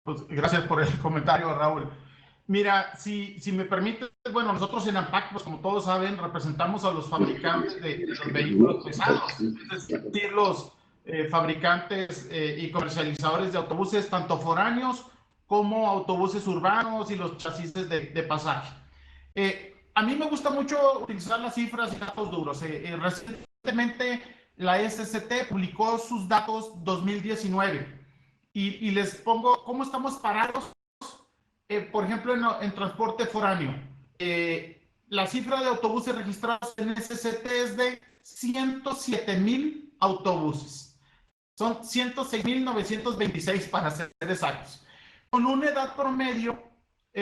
Pues gracias por el comentario, Raúl. Mira, si me permite, bueno, nosotros en AMPAC, pues como todos saben, representamos a los fabricantes de los vehículos pesados, es decir, los fabricantes y comercializadores de autobuses, tanto foráneos como autobuses urbanos y los chasis de pasaje. A mí me gusta mucho utilizar las cifras y datos duros. Recientemente la SCT publicó sus datos 2019 y les pongo cómo estamos parados, por ejemplo, en transporte foráneo. La cifra de autobuses registrados en SCT es de 107,000 autobuses. Son 106,926 para ser exactos. Con una edad promedio,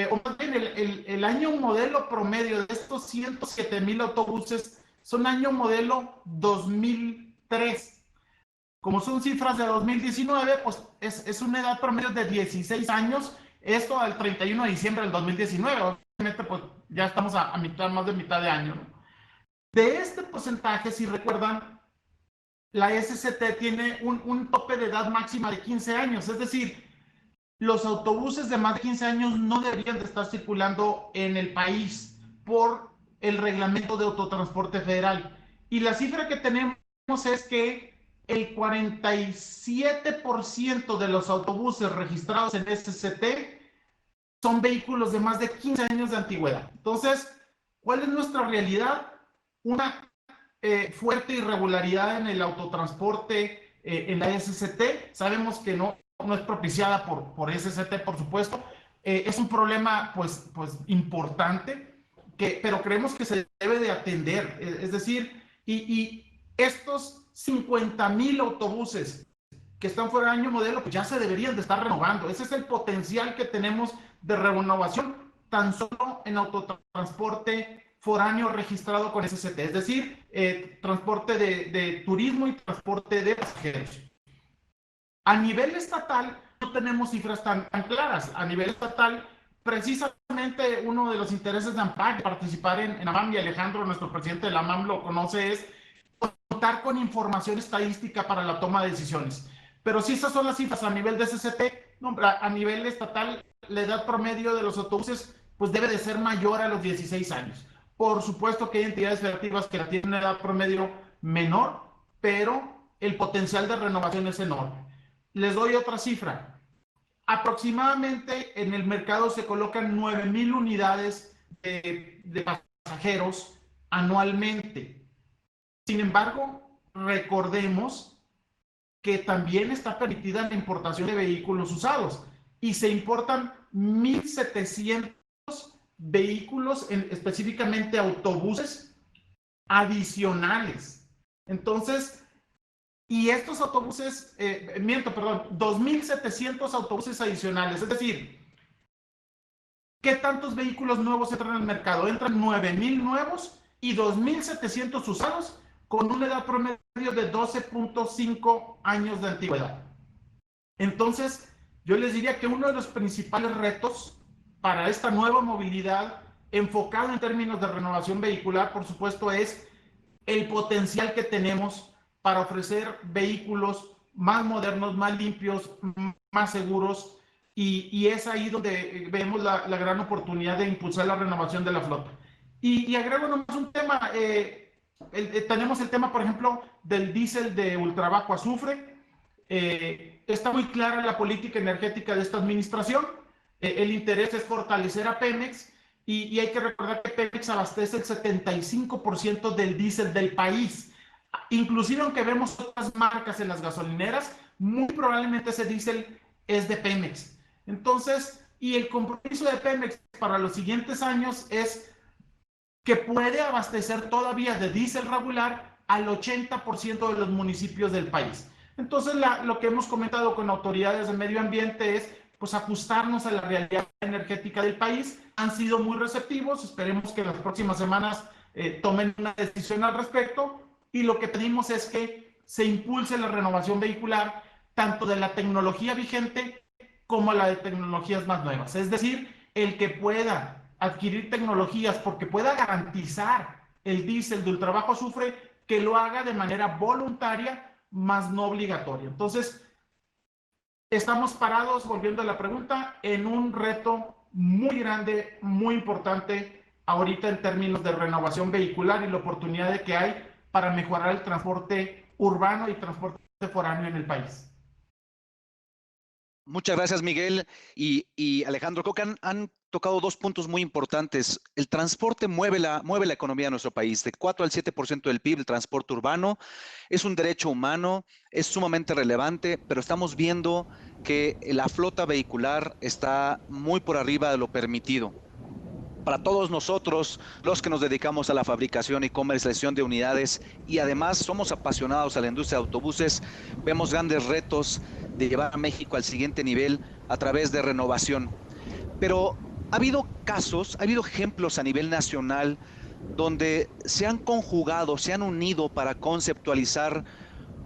o más bien el año modelo promedio de estos 107,000 autobuses son año modelo 2003. Como son cifras de 2019, pues es una edad promedio de 16 años, esto al 31 de diciembre del 2019. Obviamente, pues ya estamos a mitad, más de mitad de año, ¿no? De este porcentaje, si recuerdan, la SCT tiene un tope de edad máxima de 15 años, es decir, los autobuses de más de 15 años no deberían de estar circulando en el país por el reglamento de autotransporte federal. Y la cifra que tenemos es que el 47% de los autobuses registrados en SCT son vehículos de más de 15 años de antigüedad. Entonces, ¿cuál es nuestra realidad? Una fuerte irregularidad en el autotransporte en la SCT. Sabemos que no es propiciada por SCT, por supuesto. Es un problema pues importante, pero creemos que se debe de atender. Es decir, y estos 50,000 autobuses que están fuera de año modelo, pues ya se deberían de estar renovando. Ese es el potencial que tenemos de renovación tan solo en autotransporte foráneo registrado con SCT, es decir, transporte de turismo y transporte de pasajeros. A nivel estatal no tenemos cifras tan claras. A nivel estatal, precisamente uno de los intereses de AMPAC, participar en AMAM, y Alejandro, nuestro presidente de la AMAM, lo conoce, es contar con información estadística para la toma de decisiones. Pero si esas son las cifras a nivel de SCT, no, a nivel estatal, la edad promedio de los autobuses pues debe de ser mayor a los 16 años. Por supuesto que hay entidades federativas que tienen una edad promedio menor, pero el potencial de renovación es enorme. Les doy otra cifra. Aproximadamente en el mercado se colocan 9,000 unidades de pasajeros anualmente. Sin embargo, recordemos que también está permitida la importación de vehículos usados y se importan 1,700 vehículos, específicamente autobuses adicionales. Entonces, y estos autobuses, perdón, 2,700 autobuses adicionales. Es decir, ¿qué tantos vehículos nuevos entran al mercado? Entran 9,000 nuevos y 2,700 usados con una edad promedio de 12,5 años de antigüedad. Entonces, yo les diría que uno de los principales retos para esta nueva movilidad, enfocado en términos de renovación vehicular, por supuesto, es el potencial que tenemos para ofrecer vehículos más modernos, más limpios, más seguros, y es ahí donde vemos la gran oportunidad de impulsar la renovación de la flota. Y agrego nomás un tema, tenemos el tema, por ejemplo, del diésel de ultrabajo azufre. Está muy clara la política energética de esta administración. El interés es fortalecer a Pemex y hay que recordar que Pemex abastece el 75% del diésel del país. Inclusive aunque vemos otras marcas en las gasolineras, muy probablemente ese diésel es de Pemex. Entonces, y el compromiso de Pemex para los siguientes años es que puede abastecer todavía de diésel regular al 80% de los municipios del país. Entonces, lo que hemos comentado con autoridades de medio ambiente es pues ajustarnos a la realidad energética del país. Han sido muy receptivos, esperemos que en las próximas semanas tomen una decisión al respecto, y lo que pedimos es que se impulse la renovación vehicular tanto de la tecnología vigente como la de tecnologías más nuevas. Es decir, el que pueda adquirir tecnologías porque pueda garantizar el diésel de ultrabajo azufre, que lo haga de manera voluntaria, más no obligatoria. Entonces, estamos parados, volviendo a la pregunta, en un reto muy grande, muy importante ahorita en términos de renovación vehicular y la oportunidad de que hay para mejorar el transporte urbano y transporte foráneo en el país. Muchas gracias, Miguel y Alejandro. Creo que han tocado dos puntos muy importantes. El transporte mueve la economía de nuestro país. De 4 al 7% del PIB, el transporte urbano es un derecho humano, es sumamente relevante, pero estamos viendo que la flota vehicular está muy por arriba de lo permitido. Para todos nosotros, los que nos dedicamos a la fabricación y comercialización de unidades y además somos apasionados a la industria de autobuses, vemos grandes retos de llevar a México al siguiente nivel a través de renovación. Pero ha habido casos, ha habido ejemplos a nivel nacional donde se han conjugado, se han unido para conceptualizar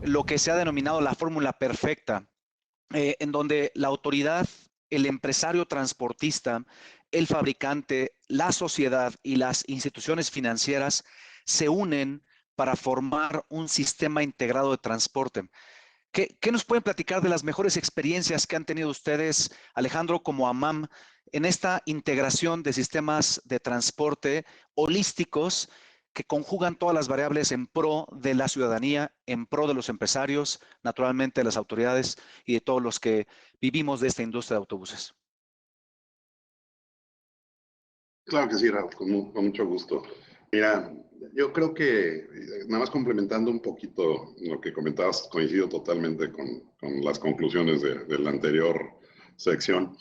lo que se ha denominado la fórmula perfecta, en donde la autoridad, el empresario transportista, el fabricante, la sociedad y las instituciones financieras se unen para formar un sistema integrado de transporte. ¿Qué nos pueden platicar de las mejores experiencias que han tenido ustedes, Alejandro, como AMAM, en esta integración de sistemas de transporte holísticos que conjugan todas las variables en pro de la ciudadanía, en pro de los empresarios, naturalmente de las autoridades y de todos los que vivimos de esta industria de autobuses? Claro que sí, Raúl, con mucho gusto. Mira, yo creo que, nada más complementando un poquito lo que comentabas, coincido totalmente con las conclusiones de la anterior sección,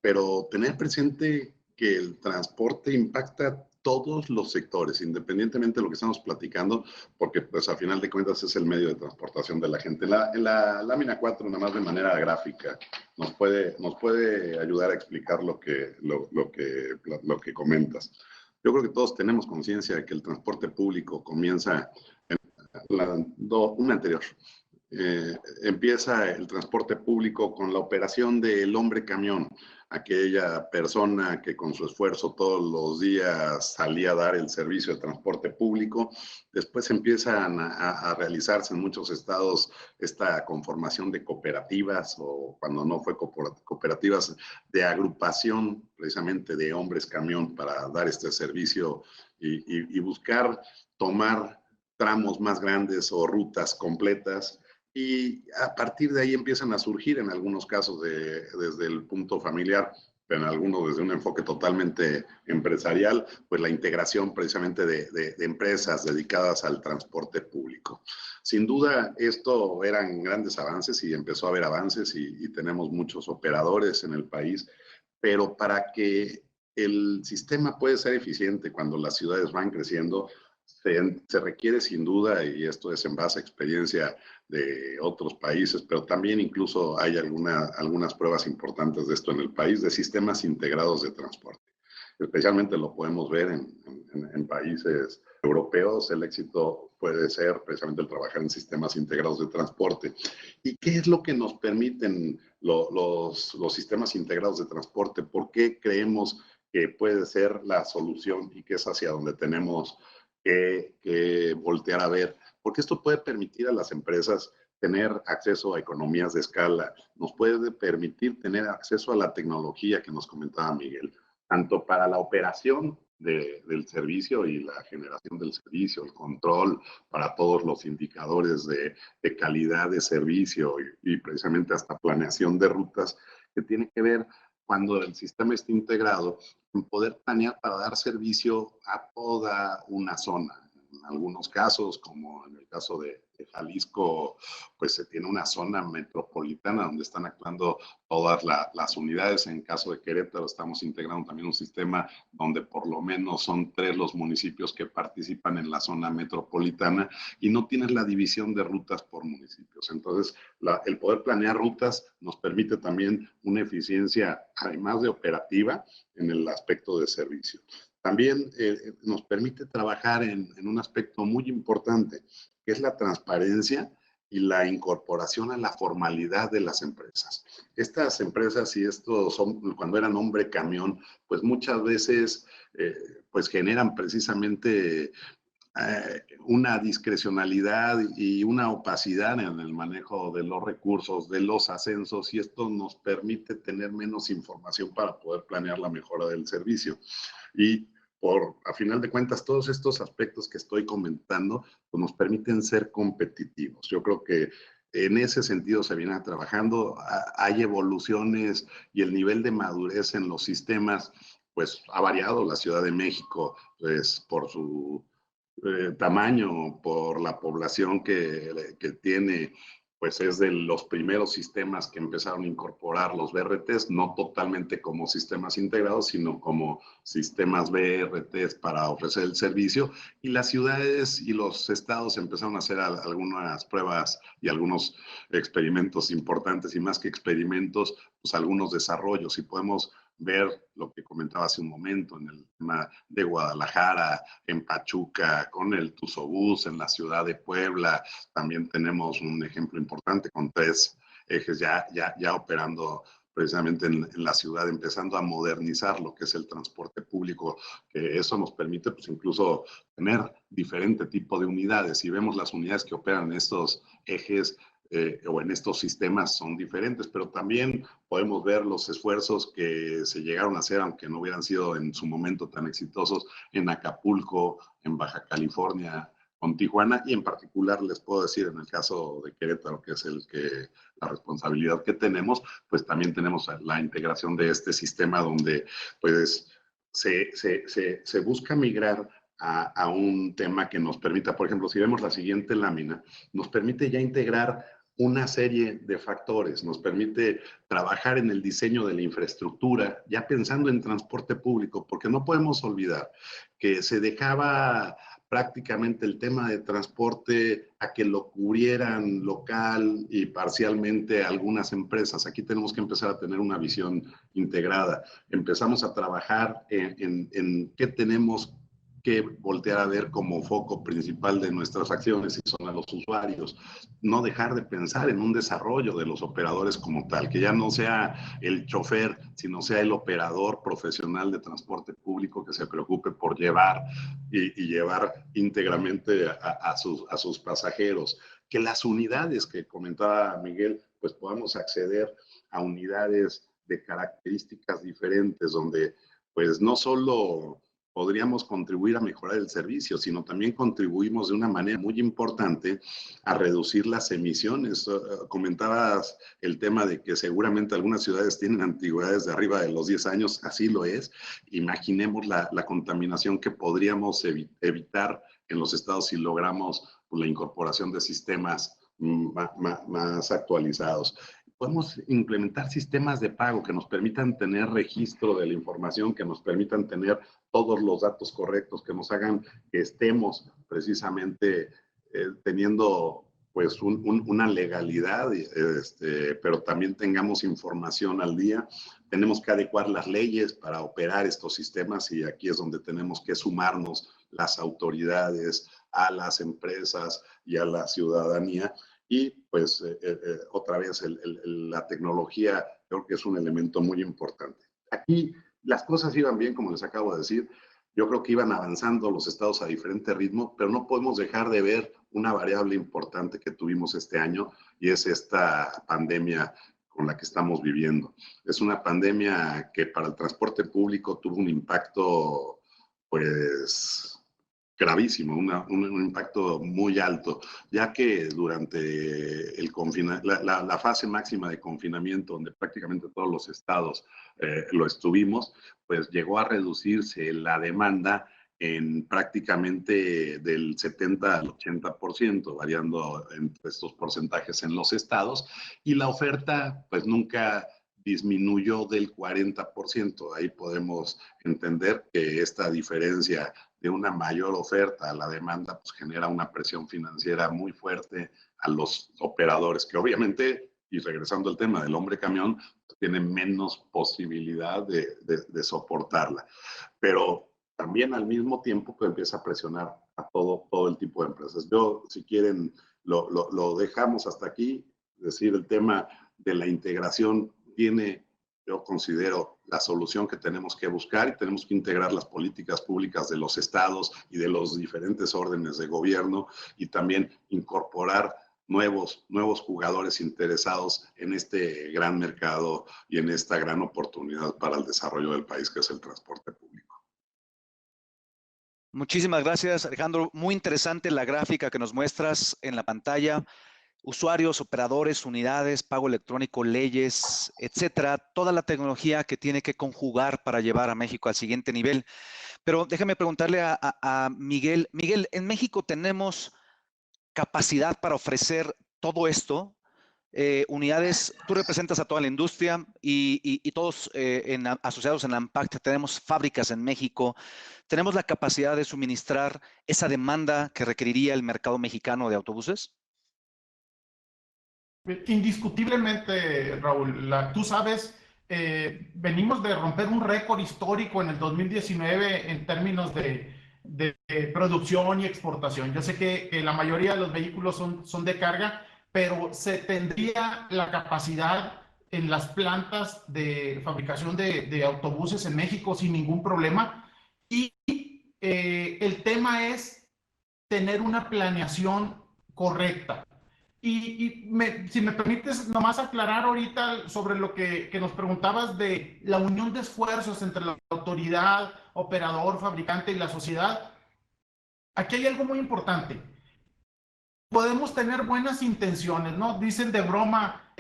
pero tener presente que el transporte impacta todos los sectores, independientemente de lo que estamos platicando, porque pues a final de cuentas es el medio de transportación de la gente. En la lámina 4, nada más de manera gráfica, nos puede ayudar a explicar lo que comentas. Yo creo que todos tenemos conciencia de que el transporte público comienza en una anterior. Empieza el transporte público con la operación del hombre camión, aquella persona que con su esfuerzo todos los días salía a dar el servicio de transporte público. Después empiezan a realizarse en muchos estados esta conformación de cooperativas, o cuando no fue cooperativas, de agrupación precisamente de hombres camión para dar este servicio y buscar tomar tramos más grandes o rutas completas. Y a partir de ahí empiezan a surgir en algunos casos desde el punto familiar, pero en algunos desde un enfoque totalmente empresarial, pues la integración precisamente de empresas dedicadas al transporte público. Sin duda, esto eran grandes avances y empezó a haber avances y tenemos muchos operadores en el país, pero para que el sistema pueda ser eficiente cuando las ciudades van creciendo, se requiere sin duda, y esto es en base a experiencia de otros países, pero también incluso hay algunas pruebas importantes de esto en el país, de sistemas integrados de transporte. Especialmente lo podemos ver en países europeos. El éxito puede ser precisamente el trabajar en sistemas integrados de transporte. ¿Y qué es lo que nos permiten los sistemas integrados de transporte? ¿Por qué creemos que puede ser la solución y que es hacia donde tenemos que voltear a ver? Porque esto puede permitir a las empresas tener acceso a economías de escala, nos puede permitir tener acceso a la tecnología que nos comentaba Miguel, tanto para la operación del servicio y la generación del servicio, el control para todos los indicadores de calidad de servicio y precisamente hasta planeación de rutas, que tiene que ver cuando el sistema está integrado en poder planear para dar servicio a toda una zona. En algunos casos, como en el caso de Jalisco, pues se tiene una zona metropolitana donde están actuando todas las unidades. En caso de Querétaro, estamos integrando también un sistema donde por lo menos son 3 los municipios que participan en la zona metropolitana y no tienes la división de rutas por municipios. Entonces, el poder planear rutas nos permite también una eficiencia, además de operativa, en el aspecto de servicio. También nos permite trabajar en un aspecto muy importante, que es la transparencia y la incorporación a la formalidad de las empresas. Estas empresas, y estos son, cuando eran hombre camión, pues muchas veces pues generan precisamente una discrecionalidad y una opacidad en el manejo de los recursos, de los ascensos, y esto nos permite tener menos información para poder planear la mejora del servicio. Y a final de cuentas, todos estos aspectos que estoy comentando pues nos permiten ser competitivos. Yo creo que en ese sentido se viene trabajando, hay evoluciones y el nivel de madurez en los sistemas pues ha variado. La Ciudad de México, pues por su tamaño, por la población que tiene, pues es de los primeros sistemas que empezaron a incorporar los BRTs, no totalmente como sistemas integrados, sino como sistemas BRTs para ofrecer el servicio. Y las ciudades y los estados empezaron a hacer algunas pruebas y algunos experimentos importantes, y más que experimentos, pues algunos desarrollos. Y podemos ver lo que comentaba hace un momento en el tema de Guadalajara, en Pachuca, con el Tuzobús, en la ciudad de Puebla. También tenemos un ejemplo importante con 3 ejes ya operando precisamente en la ciudad, empezando a modernizar lo que es el transporte público, que eso nos permite pues incluso tener diferente tipo de unidades. Y vemos las unidades que operan en estos ejes o en estos sistemas son diferentes, pero también podemos ver los esfuerzos que se llegaron a hacer, aunque no hubieran sido en su momento tan exitosos, en Acapulco, en Baja California, con Tijuana, y en particular les puedo decir en el caso de Querétaro, que es la responsabilidad que tenemos, pues también tenemos la integración de este sistema donde pues se busca migrar a un tema que nos permita, por ejemplo, si vemos la siguiente lámina, nos permite ya integrar una serie de factores, nos permite trabajar en el diseño de la infraestructura, ya pensando en transporte público, porque no podemos olvidar que se dejaba prácticamente el tema de transporte a que lo cubrieran local y parcialmente algunas empresas. Aquí tenemos que empezar a tener una visión integrada. Empezamos a trabajar en qué tenemos que voltear a ver como foco principal de nuestras acciones, y son a los usuarios. No dejar de pensar en un desarrollo de los operadores como tal, que ya no sea el chofer, sino sea el operador profesional de transporte público que se preocupe por llevar y llevar íntegramente a sus pasajeros. Que las unidades que comentaba Miguel, pues podamos acceder a unidades de características diferentes, donde pues no solo podríamos contribuir a mejorar el servicio, sino también contribuimos de una manera muy importante a reducir las emisiones. Comentabas el tema de que seguramente algunas ciudades tienen antigüedades de arriba de los 10 años, así lo es. Imaginemos la contaminación que podríamos evitar en los estados si logramos la incorporación de sistemas más actualizados. Podemos implementar sistemas de pago que nos permitan tener registro de la información, que nos permitan tener todos los datos correctos, que nos hagan que estemos precisamente teniendo pues una legalidad, pero también tengamos información al día. Tenemos que adecuar las leyes para operar estos sistemas, y aquí es donde tenemos que sumarnos las autoridades, a las empresas y a la ciudadanía. Y pues otra vez la tecnología creo que es un elemento muy importante. Aquí las cosas iban bien, como les acabo de decir. Yo creo que iban avanzando los estados a diferente ritmo, pero no podemos dejar de ver una variable importante que tuvimos este año, y es esta pandemia con la que estamos viviendo. Es una pandemia que para el transporte público tuvo un impacto pues gravísimo, un impacto muy alto, ya que durante la fase máxima de confinamiento, donde prácticamente todos los estados lo estuvimos, pues llegó a reducirse la demanda en prácticamente del 70 al 80%, variando entre estos porcentajes en los estados, y la oferta pues nunca disminuyó del 40%. Ahí podemos entender que esta diferencia de una mayor oferta a la demanda pues genera una presión financiera muy fuerte a los operadores, que obviamente, y regresando al tema del hombre camión, tienen menos posibilidad de soportarla. Pero también al mismo tiempo pues empieza a presionar a todo el tipo de empresas. Yo, si quieren, lo dejamos hasta aquí. Es decir, el tema de la integración tiene yo considero la solución que tenemos que buscar, y tenemos que integrar las políticas públicas de los estados y de los diferentes órdenes de gobierno, y también incorporar nuevos jugadores interesados en este gran mercado y en esta gran oportunidad para el desarrollo del país, que es el transporte público. Muchísimas gracias, Alejandro. Muy interesante la gráfica que nos muestras en la pantalla. Usuarios, operadores, unidades, pago electrónico, leyes, etcétera. Toda la tecnología que tiene que conjugar para llevar a México al siguiente nivel. Pero déjame preguntarle a Miguel. Miguel, ¿en México tenemos capacidad para ofrecer todo esto? Unidades, tú representas a toda la industria y todos asociados en ANPACT tenemos fábricas en México. ¿Tenemos la capacidad de suministrar esa demanda que requeriría el mercado mexicano de autobuses? Indiscutiblemente, Raúl, tú sabes, venimos de romper un récord histórico en el 2019 en términos de producción y exportación. Yo sé que la mayoría de los vehículos son de carga, pero se tendría la capacidad en las plantas de fabricación de autobuses en México sin ningún problema. Y el tema es tener una planeación correcta. Si me permites nomás aclarar ahorita sobre lo que nos preguntabas de la unión de esfuerzos entre la autoridad, operador, fabricante y la sociedad, aquí hay algo muy importante. Podemos tener buenas intenciones, ¿no? Dicen de broma,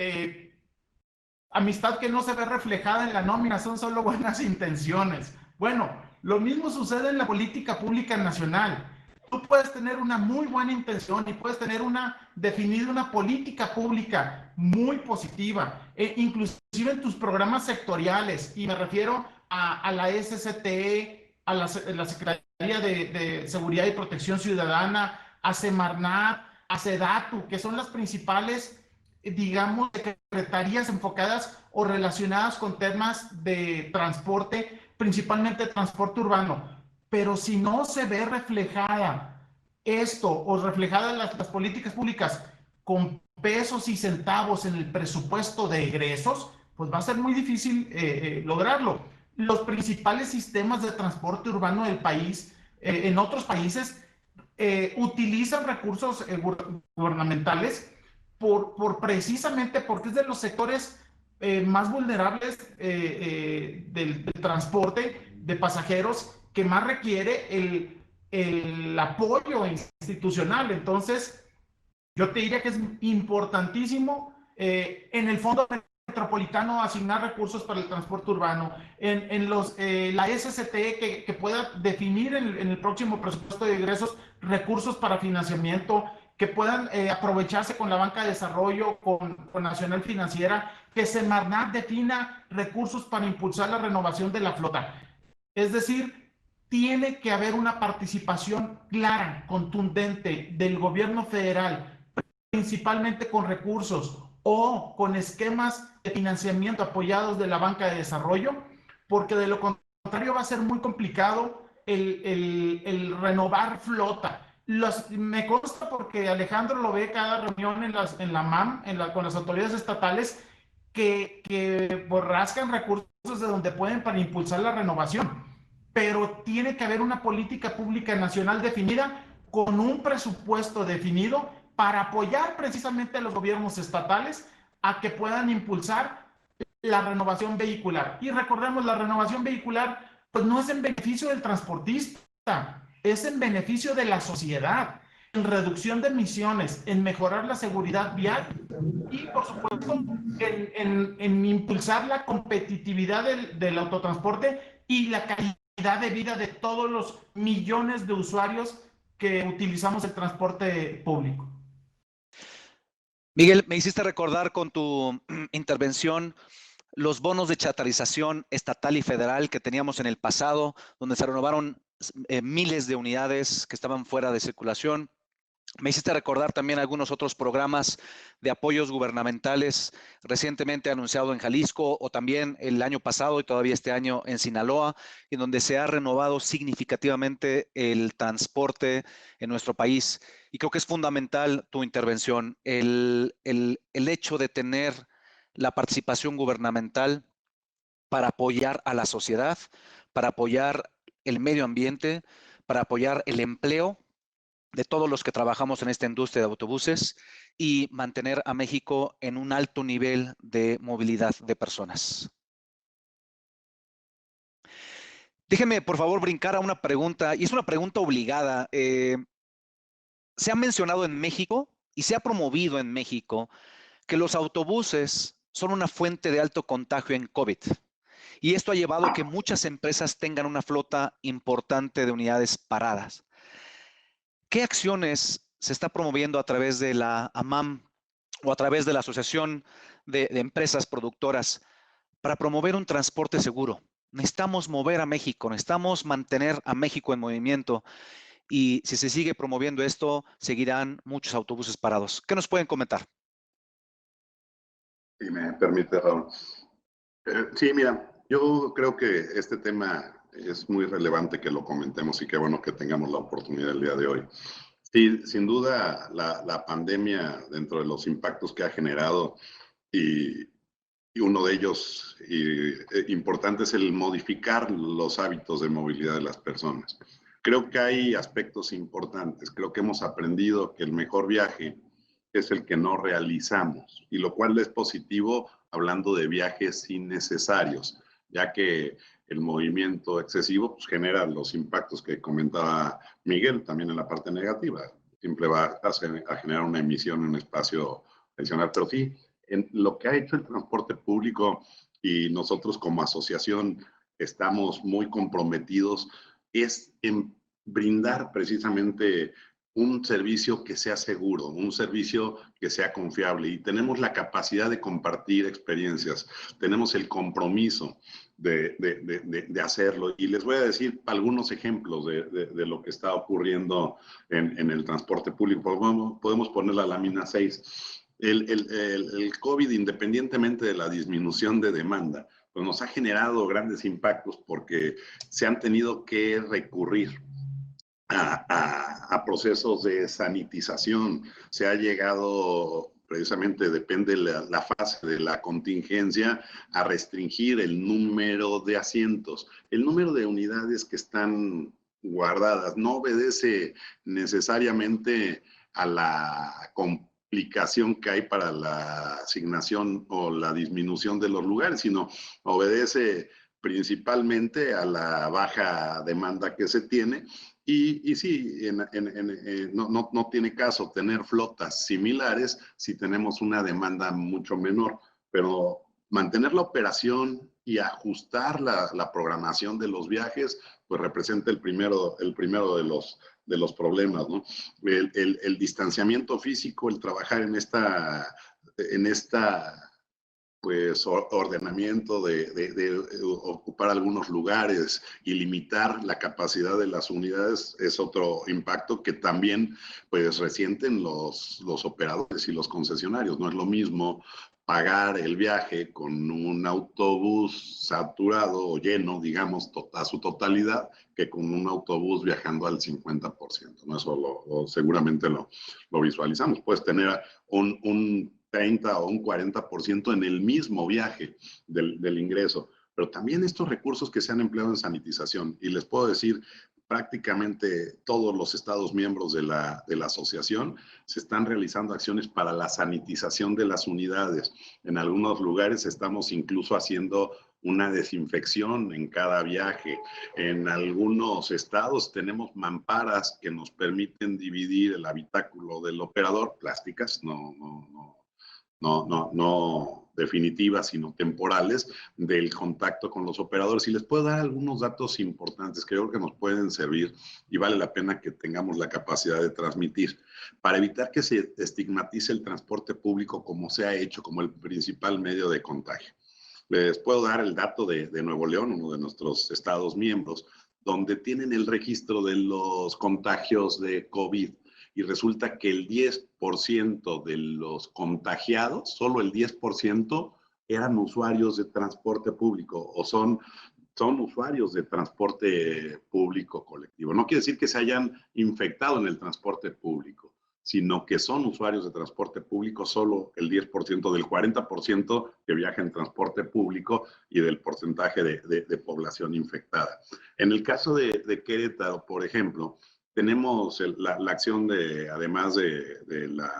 amistad que no se ve reflejada en la nómina, son solo buenas intenciones. Bueno, lo mismo sucede en la política pública nacional. Tú puedes tener una muy buena intención y puedes tener definir una política pública muy positiva, inclusive en tus programas sectoriales, y me refiero a la SCTE, a la Secretaría de Seguridad y Protección Ciudadana, a Semarnat, a SEDATU, que son las principales, digamos, secretarías enfocadas o relacionadas con temas de transporte, principalmente transporte urbano. Pero si no se ve reflejada esto o reflejada las políticas públicas con pesos y centavos en el presupuesto de egresos, pues va a ser muy difícil lograrlo. Los principales sistemas de transporte urbano del país, en otros países, utilizan recursos gubernamentales precisamente porque es de los sectores más vulnerables del transporte de pasajeros que más requiere el apoyo institucional. Entonces, yo te diría que es importantísimo en el Fondo Metropolitano asignar recursos para el transporte urbano, la SCT que pueda definir en el próximo presupuesto de ingresos recursos para financiamiento, que puedan aprovecharse con la banca de desarrollo, con Nacional Financiera, que Semarnat defina recursos para impulsar la renovación de la flota. Es decir, tiene que haber una participación clara, contundente del gobierno federal, principalmente con recursos o con esquemas de financiamiento apoyados de la banca de desarrollo, porque de lo contrario va a ser muy complicado el renovar flota. Me consta porque Alejandro lo ve cada reunión en la MAM, con las autoridades estatales, que pues, rascan recursos de donde pueden para impulsar la renovación. Pero tiene que haber una política pública nacional definida con un presupuesto definido para apoyar precisamente a los gobiernos estatales a que puedan impulsar la renovación vehicular. Y recordemos, la renovación vehicular pues no es en beneficio del transportista, es en beneficio de la sociedad, en reducción de emisiones, en mejorar la seguridad vial y, por supuesto, en impulsar la competitividad del autotransporte y la calidad de vida de todos los millones de usuarios que utilizamos el transporte público. Miguel, me hiciste recordar con tu intervención los bonos de chatarización estatal y federal que teníamos en el pasado, donde se renovaron miles de unidades que estaban fuera de circulación. Me hiciste recordar también algunos otros programas de apoyos gubernamentales recientemente anunciado en Jalisco o también el año pasado y todavía este año en Sinaloa, en donde se ha renovado significativamente el transporte en nuestro país. Y creo que es fundamental tu intervención, el hecho de tener la participación gubernamental para apoyar a la sociedad, para apoyar el medio ambiente, para apoyar el empleo de todos los que trabajamos en esta industria de autobuses y mantener a México en un alto nivel de movilidad de personas. Déjeme, por favor, brincar a una pregunta, y es una pregunta obligada. Se ha mencionado en México y se ha promovido en México que los autobuses son una fuente de alto contagio en COVID. Y esto ha llevado a que muchas empresas tengan una flota importante de unidades paradas. ¿Qué acciones se está promoviendo a través de la AMAM o a través de la Asociación de Empresas Productoras para promover un transporte seguro? Necesitamos mover a México, necesitamos mantener a México en movimiento y si se sigue promoviendo esto, seguirán muchos autobuses parados. ¿Qué nos pueden comentar? Si me permite, Raúl. Sí, mira, yo creo que este tema es muy relevante que lo comentemos y qué bueno que tengamos la oportunidad el día de hoy. Sí, sin duda la pandemia, dentro de los impactos que ha generado, y uno de ellos importante es el modificar los hábitos de movilidad de las personas. Creo que hay aspectos importantes. Creo que hemos aprendido que el mejor viaje es el que no realizamos, y lo cual es positivo hablando de viajes innecesarios, ya que el movimiento excesivo pues, genera los impactos que comentaba Miguel también en la parte negativa. Siempre va a generar una emisión en un espacio adicional, pero sí, en lo que ha hecho el transporte público y nosotros como asociación estamos muy comprometidos es en brindar precisamente un servicio que sea seguro, un servicio que sea confiable, y tenemos la capacidad de compartir experiencias, tenemos el compromiso de hacerlo, y les voy a decir algunos ejemplos de lo que está ocurriendo en el transporte público. Podemos poner la lámina 6. El COVID, independientemente de la disminución de demanda, pues nos ha generado grandes impactos porque se han tenido que recurrir a procesos de sanitización. Se ha llegado, precisamente depende la fase de la contingencia, a restringir el número de asientos. El número de unidades que están guardadas no obedece necesariamente a la complicación que hay para la asignación o la disminución de los lugares, sino obedece principalmente a la baja demanda que se tiene. Y sí, no tiene caso tener flotas similares si tenemos una demanda mucho menor, pero mantener la operación y ajustar la programación de los viajes, pues representa el primero de los problemas, ¿no? El distanciamiento físico, el trabajar en esta pues ordenamiento de ocupar algunos lugares y limitar la capacidad de las unidades es otro impacto que también pues resienten los operadores y los concesionarios. No es lo mismo pagar el viaje con un autobús saturado o lleno, digamos, a su totalidad, que con un autobús viajando al 50%, ¿no? Eso seguramente lo visualizamos. Puedes tener un 30 o un 40% en el mismo viaje del ingreso, pero también estos recursos que se han empleado en sanitización, y les puedo decir, prácticamente todos los estados miembros de la asociación se están realizando acciones para la sanitización de las unidades. En algunos lugares estamos incluso haciendo una desinfección en cada viaje. En algunos estados tenemos mamparas que nos permiten dividir el habitáculo del operador, plásticas, no definitivas, sino temporales, del contacto con los operadores. Y les puedo dar algunos datos importantes que creo que nos pueden servir y vale la pena que tengamos la capacidad de transmitir, para evitar que se estigmatice el transporte público como se ha hecho, como el principal medio de contagio. Les puedo dar el dato de Nuevo León, uno de nuestros estados miembros, donde tienen el registro de los contagios de COVID, y resulta que el 10% de los contagiados, solo el 10%, eran usuarios de transporte público o son usuarios de transporte público colectivo. No quiere decir que se hayan infectado en el transporte público, sino que son usuarios de transporte público solo el 10%, del 40% que viaja en transporte público y del porcentaje de población infectada. En el caso de Querétaro, por ejemplo, tenemos la acción además de la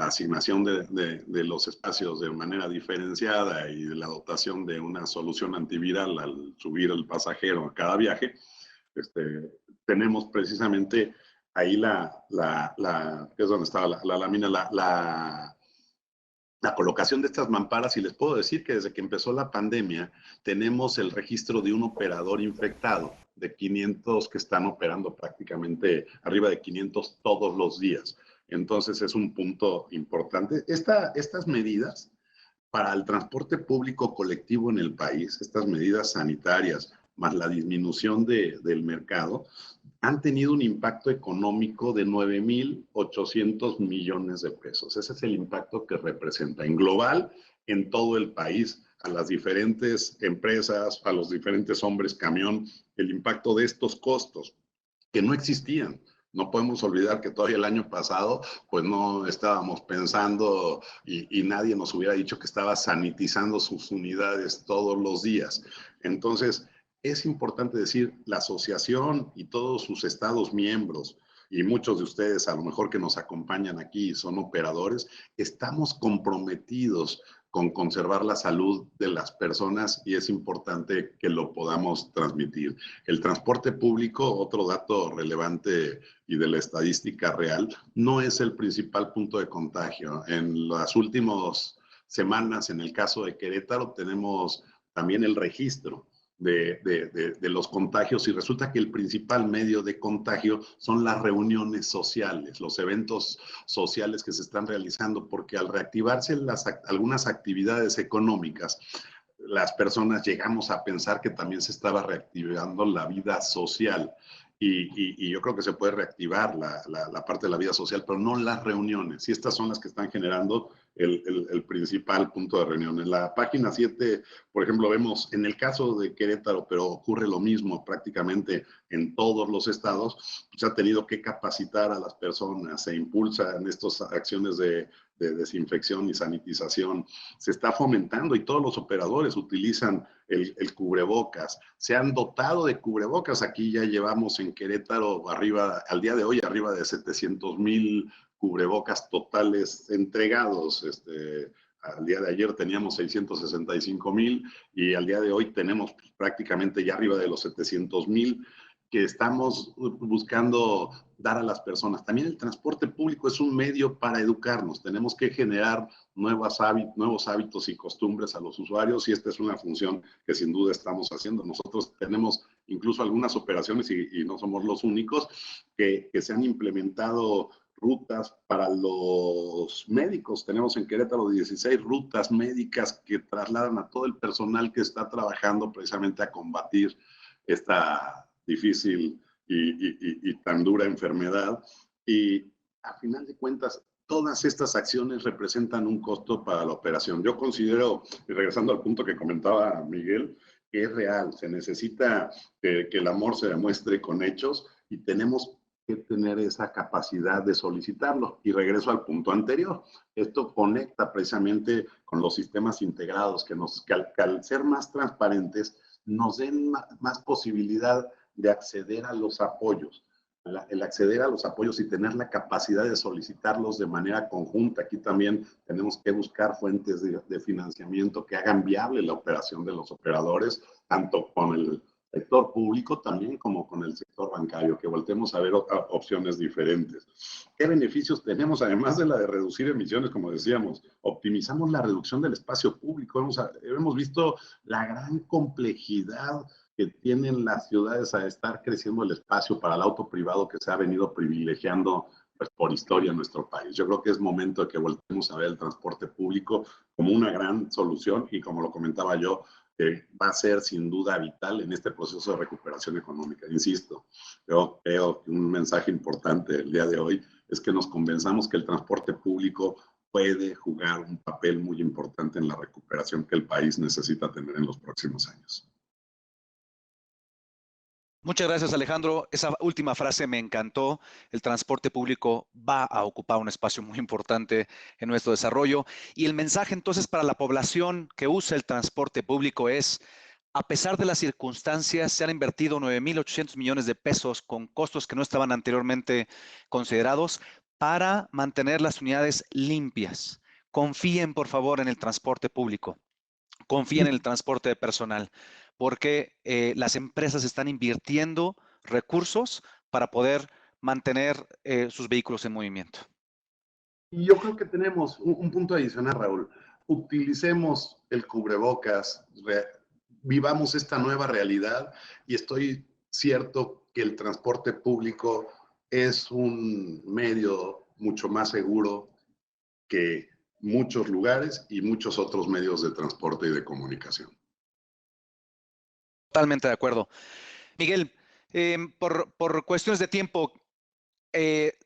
asignación de los espacios de manera diferenciada y de la dotación de una solución antiviral al subir el pasajero a cada viaje, tenemos precisamente ahí que es donde estaba la lámina, la colocación de estas mamparas, y les puedo decir que desde que empezó la pandemia tenemos el registro de un operador infectado, de 500 que están operando prácticamente arriba de 500 todos los días. Entonces es un punto importante. Estas medidas para el transporte público colectivo en el país, estas medidas sanitarias, más la disminución del mercado, han tenido un impacto económico de 9,800 millones de pesos. Ese es el impacto que representa en global, en todo el país, a las diferentes empresas, a los diferentes hombres camión, el impacto de estos costos que no existían. No podemos olvidar que todavía el año pasado, pues no estábamos pensando y nadie nos hubiera dicho que estaba sanitizando sus unidades todos los días. Entonces, es importante decir, la asociación y todos sus estados miembros, y muchos de ustedes a lo mejor que nos acompañan aquí son operadores, estamos comprometidos con conservar la salud de las personas y es importante que lo podamos transmitir. El transporte público, otro dato relevante y de la estadística real, no es el principal punto de contagio. En las últimas semanas, en el caso de Querétaro, tenemos también el registro de los contagios y resulta que el principal medio de contagio son las reuniones sociales, los eventos sociales que se están realizando, porque al reactivarse algunas actividades económicas, las personas llegamos a pensar que también se estaba reactivando la vida social. Y yo creo que se puede reactivar la parte de la vida social, pero no las reuniones. Y estas son las que están generando el principal punto de reunión. En la página 7, por ejemplo, vemos en el caso de Querétaro, pero ocurre lo mismo prácticamente en todos los estados, se ha tenido que capacitar a las personas, se impulsan estas acciones de desinfección y sanitización, se está fomentando y todos los operadores utilizan el cubrebocas, se han dotado de cubrebocas, aquí ya llevamos en Querétaro al día de hoy arriba de 700,000 cubrebocas totales entregados. Al día de ayer teníamos 665,000 y al día de hoy tenemos prácticamente ya arriba de los 700,000 que estamos buscando dar a las personas. También el transporte público es un medio para educarnos. Tenemos que generar nuevos hábitos y costumbres a los usuarios y esta es una función que sin duda estamos haciendo. Nosotros tenemos incluso algunas operaciones y no somos los únicos que se han implementado rutas para los médicos. Tenemos en Querétaro 16 rutas médicas que trasladan a todo el personal que está trabajando precisamente a combatir esta difícil y tan dura enfermedad. Y a final de cuentas, todas estas acciones representan un costo para la operación. Yo considero, y regresando al punto que comentaba Miguel, que es real, se necesita que el amor se demuestre con hechos y tenemos que tener esa capacidad de solicitarlo. Y regreso al punto anterior. Esto conecta precisamente con los sistemas integrados que al ser más transparentes nos den más posibilidad de acceder a los apoyos. El acceder a los apoyos y tener la capacidad de solicitarlos de manera conjunta. Aquí también tenemos que buscar fuentes de financiamiento que hagan viable la operación de los operadores, tanto con el sector público también como con el sector bancario, que voltemos a ver opciones diferentes. ¿Qué beneficios tenemos? Además de la de reducir emisiones, como decíamos, optimizamos la reducción del espacio público. Hemos visto la gran complejidad que tienen las ciudades a estar creciendo el espacio para el auto privado que se ha venido privilegiando pues, por historia en nuestro país. Yo creo que es momento de que volvamos a ver el transporte público como una gran solución y como lo comentaba yo, va a ser sin duda vital en este proceso de recuperación económica. Insisto, yo creo que un mensaje importante el día de hoy es que nos convenzamos que el transporte público puede jugar un papel muy importante en la recuperación que el país necesita tener en los próximos años. Muchas gracias, Alejandro. Esa última frase me encantó. El transporte público va a ocupar un espacio muy importante en nuestro desarrollo. Y el mensaje entonces para la población que usa el transporte público es, a pesar de las circunstancias, se han invertido 9.800 millones de pesos con costos que no estaban anteriormente considerados para mantener las unidades limpias. Confíen, por favor, en el transporte público. Confíen en el transporte de personal, porque las empresas están invirtiendo recursos para poder mantener sus vehículos en movimiento. Y yo creo que tenemos un punto adicional, Raúl. Utilicemos el cubrebocas, vivamos esta nueva realidad y estoy cierto que el transporte público es un medio mucho más seguro que muchos lugares y muchos otros medios de transporte y de comunicación. Totalmente de acuerdo. Miguel, por cuestiones de tiempo,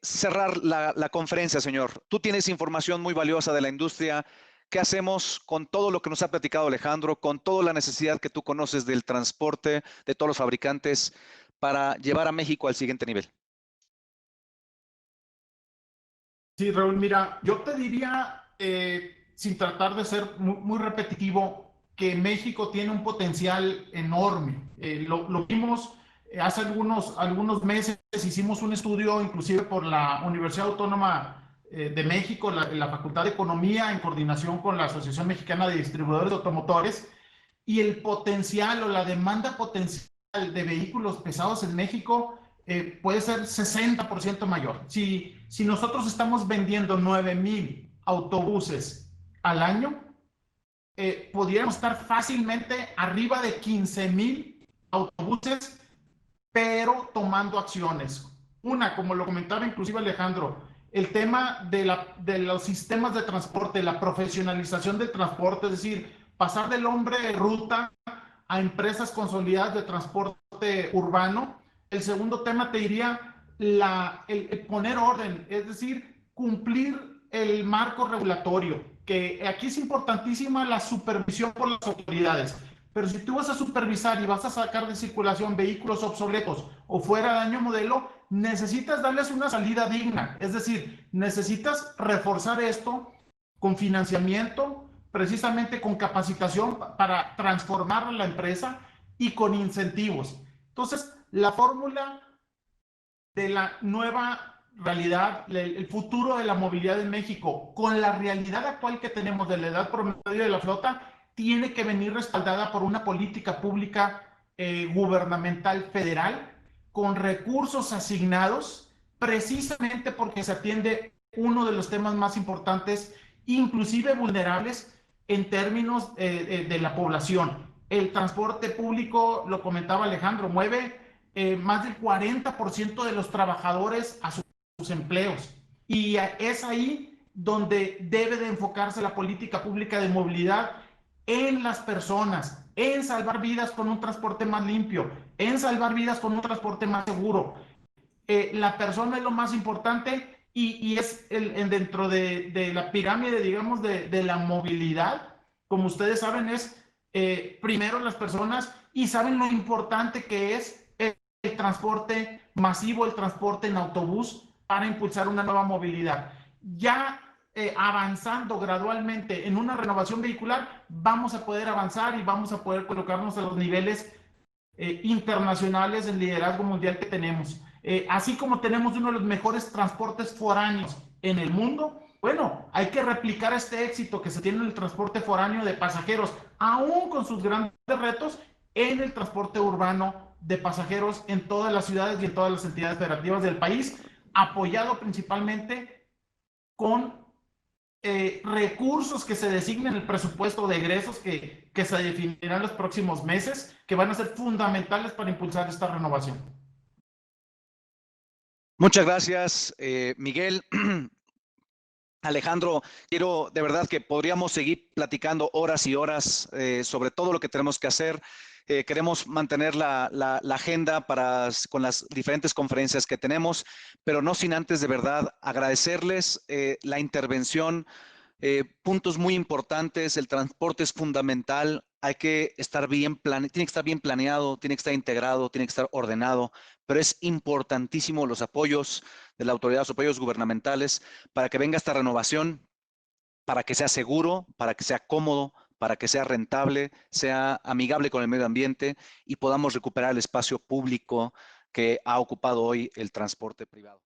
cerrar la conferencia, señor. Tú tienes información muy valiosa de la industria. ¿Qué hacemos con todo lo que nos ha platicado Alejandro, con toda la necesidad que tú conoces del transporte, de todos los fabricantes, para llevar a México al siguiente nivel? Sí, Raúl, mira, yo te diría, sin tratar de ser muy repetitivo, que México tiene un potencial enorme. Lo vimos hace algunos meses, hicimos un estudio inclusive por la Universidad Autónoma de México, la Facultad de Economía, en coordinación con la Asociación Mexicana de Distribuidores de Automotores, y el potencial o la demanda potencial de vehículos pesados en México puede ser 60% mayor. Si nosotros estamos vendiendo 9,000 autobuses al año, podríamos estar fácilmente arriba de 15,000 autobuses, pero tomando acciones. Una, como lo comentaba inclusive Alejandro, el tema de los sistemas de transporte, la profesionalización del transporte, es decir, pasar del hombre de ruta a empresas consolidadas de transporte urbano. El segundo tema te diría el poner orden, es decir, cumplir el marco regulatorio, que aquí es importantísima la supervisión por las autoridades. Pero si tú vas a supervisar y vas a sacar de circulación vehículos obsoletos o fuera de año modelo, necesitas darles una salida digna. Es decir, necesitas reforzar esto con financiamiento, precisamente con capacitación para transformar la empresa y con incentivos. Entonces, la fórmula de la nueva realidad, el futuro de la movilidad en México, con la realidad actual que tenemos de la edad promedio de la flota, tiene que venir respaldada por una política pública gubernamental federal con recursos asignados, precisamente porque se atiende uno de los temas más importantes, inclusive vulnerables en términos de la población. El transporte público, lo comentaba Alejandro, mueve más del 40% de los trabajadores a sus empleos. Y es ahí donde debe de enfocarse la política pública de movilidad en las personas, en salvar vidas con un transporte más limpio, en salvar vidas con un transporte más seguro. La persona es lo más importante y es dentro de la pirámide, digamos, de la movilidad. Como ustedes saben, es primero las personas y saben lo importante que es el transporte masivo, el transporte en autobús para impulsar una nueva movilidad. Ya avanzando gradualmente en una renovación vehicular, vamos a poder avanzar y vamos a poder colocarnos a los niveles internacionales del liderazgo mundial que tenemos. Así como tenemos uno de los mejores transportes foráneos en el mundo, bueno, hay que replicar este éxito que se tiene en el transporte foráneo de pasajeros, aún con sus grandes retos, en el transporte urbano de pasajeros en todas las ciudades y en todas las entidades federativas del país, apoyado principalmente con recursos que se designen en el presupuesto de egresos que se definirán en los próximos meses, que van a ser fundamentales para impulsar esta renovación. Muchas gracias, Miguel. Alejandro, quiero de verdad que podríamos seguir platicando horas y horas sobre todo lo que tenemos que hacer. Queremos mantener la agenda con las diferentes conferencias que tenemos, pero no sin antes de verdad agradecerles la intervención Puntos muy importantes, el transporte es fundamental, hay que estar tiene que estar bien planeado, tiene que estar integrado, tiene que estar ordenado, pero es importantísimo los apoyos de la autoridad, los apoyos gubernamentales para que venga esta renovación, para que sea seguro, para que sea cómodo, para que sea rentable, sea amigable con el medio ambiente y podamos recuperar el espacio público que ha ocupado hoy el transporte privado.